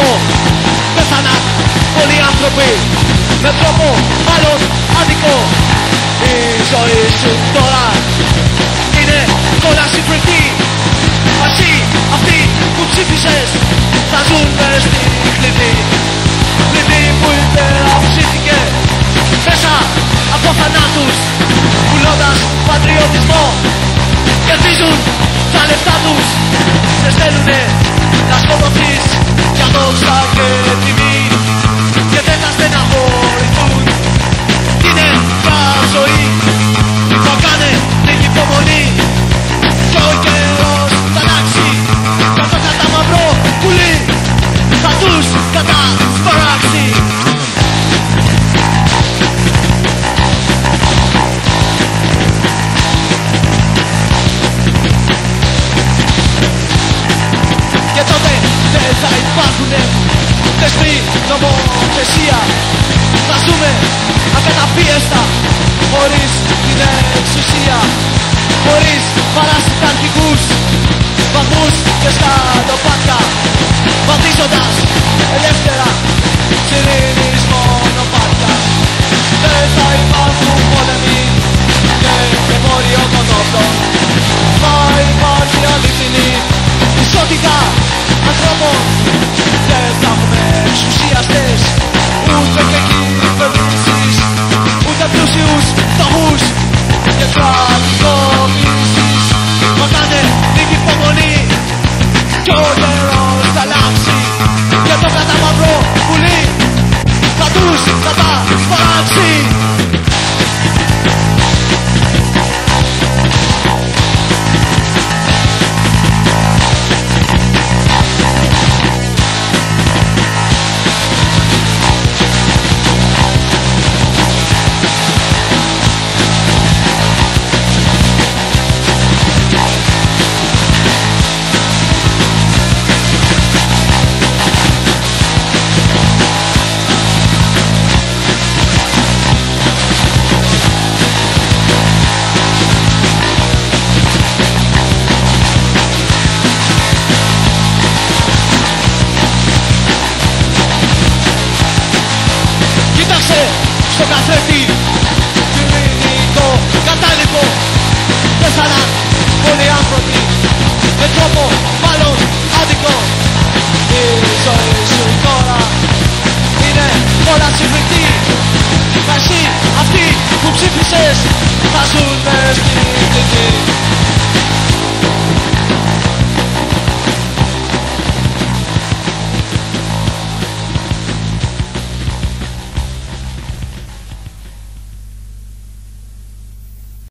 τρόπο πέθαναν πολλοί άνθρωποι, με τρόπο μάλλον άδικο. Η ζωή σου τώρα είναι κόλαση φρικτή. Εσύ αυτοί που ψήφισες θα ζουν μες στη κλειδί. Κλειδί που υπεραψήθηκε μέσα από θανάτους, πουλώντας πατριωτισμό. Κερδίζουν τα λεφτά τους, σε στέλνουνε να σκοτωθείς για δόξα και τιμή, και δεν θα στεναχωρηθούν. Είναι μια ζωή που έκανε την υπομονή, κι ο καιρός θα αλλάξει. Κι αυτό κατά μαυρό πουλί θα τους κατασπαράξει. Και τότε δεν θα υπάρχουνε θεσμοί, νομοθεσία. Θα ζούμε ακαταπίεστα, χωρίς την εξουσία, χωρίς παρασυνταρχικούς βαθμούς και σκατοπάτια, βαδίζοντας ελεύθερα σ' ειρήνης μονοπάτια. Δεν θα υπάρχουν πόλεμοι και εμπόριο των όπλων. Θα υπάρχει αληθινή ισότητα ανθρώπων. Δεν θα έχουμε εξουσιαστές, ούτε και κυβερνήσεις, ούτε πλούσιους φτωχούς και κρατικοποιήσεις. Μα κάνε λίγη υπομονή κι ο καιρός θα αλλάξει, και το καταμαυρό πουλί θα τους κατασπαράξει. Στο καθρέφτη πυρηνικό κατάλοιπο πέθαναν πολλοί άνθρωποι, με τρόπο μάλλον άδικο. Η ζωή σου τώρα είναι κόλαση φρικτή. Μα εσύ αυτοί που ψήφισες θα ζουν